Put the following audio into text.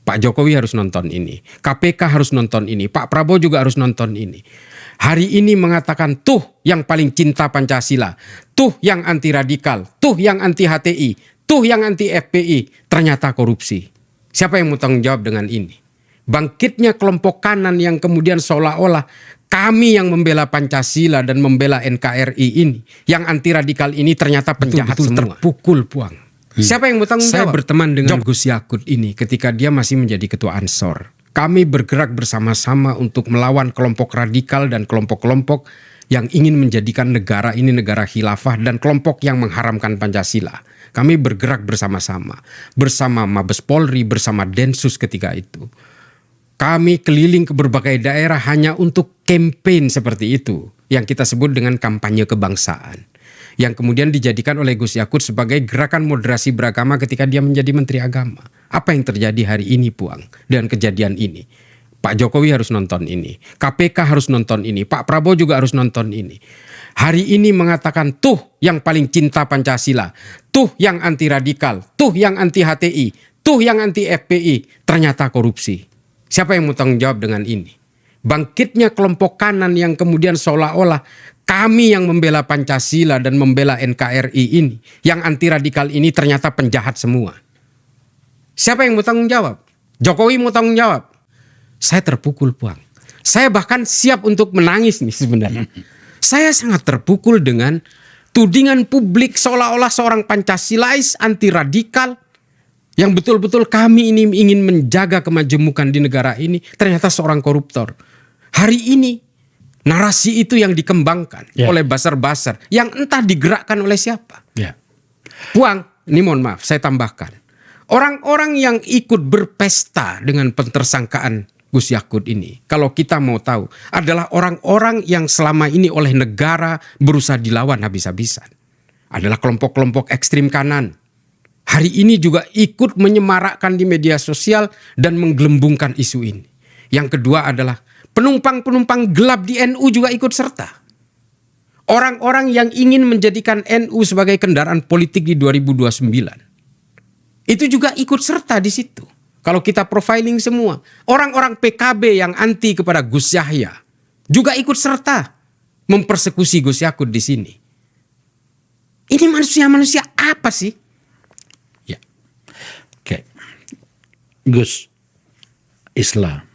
Pak Jokowi harus nonton ini, KPK harus nonton ini, Pak Prabowo juga harus nonton ini. Hari ini mengatakan tuh yang paling cinta Pancasila, tuh yang anti radikal, tuh yang anti HTI, tuh yang anti FPI, ternyata korupsi. Siapa yang mau tanggung jawab dengan ini? Bangkitnya kelompok kanan yang kemudian seolah-olah kami yang membela Pancasila dan membela NKRI ini, yang anti radikal ini ternyata penjahat semua. Terpukul Puang. Siapa yang bertanggung jawab? Saya berteman dengan Gus Yakut ini ketika dia masih menjadi ketua Ansor. Kami bergerak bersama-sama untuk melawan kelompok radikal dan kelompok-kelompok yang ingin menjadikan negara ini negara khilafah dan kelompok yang mengharamkan Pancasila. Kami bergerak bersama-sama. Bersama Mabes Polri, bersama Densus ketika itu. Kami keliling ke berbagai daerah hanya untuk campaign seperti itu. Yang kita sebut dengan kampanye kebangsaan. Yang kemudian dijadikan oleh Gus Yakut sebagai gerakan moderasi beragama ketika dia menjadi Menteri Agama. Apa yang terjadi hari ini Puang dengan kejadian ini? Pak Jokowi harus nonton ini, KPK harus nonton ini, Pak Prabowo juga harus nonton ini. Hari ini mengatakan tuh yang paling cinta Pancasila, tuh yang anti radikal, tuh yang anti HTI, tuh yang anti FPI, ternyata korupsi. Siapa yang mau tanggung jawab dengan ini? Bangkitnya kelompok kanan yang kemudian seolah-olah kami yang membela Pancasila dan membela NKRI ini, yang anti radikal ini ternyata penjahat semua. Siapa yang mau tanggung jawab? Jokowi mau tanggung jawab? Saya terpukul Puang. Saya bahkan siap untuk menangis nih sebenarnya. Saya sangat terpukul dengan tudingan publik seolah-olah seorang Pancasilais anti radikal yang betul-betul kami ini ingin menjaga kemajemukan di negara ini, ternyata seorang koruptor. Hari ini narasi itu yang dikembangkan oleh basar-basar yang entah digerakkan oleh siapa. Puang, ini mohon maaf saya tambahkan. Orang-orang yang ikut berpesta dengan pentersangkaan Gus Yakut ini, kalau kita mau tahu, adalah orang-orang yang selama ini oleh negara berusaha dilawan habis-habisan. Adalah kelompok-kelompok ekstrim kanan. Hari ini juga ikut menyemarakkan di media sosial dan menggelembungkan isu ini. Yang kedua adalah penumpang-penumpang gelap di NU juga ikut serta. Orang-orang yang ingin menjadikan NU sebagai kendaraan politik di 2029. Itu juga ikut serta di situ. Kalau kita profiling semua. Orang-orang PKB yang anti kepada Gus Yahya juga ikut serta mempersekusi Gus Yakut di sini. Ini manusia-manusia apa sih? Ya. Oke. Gus, Islam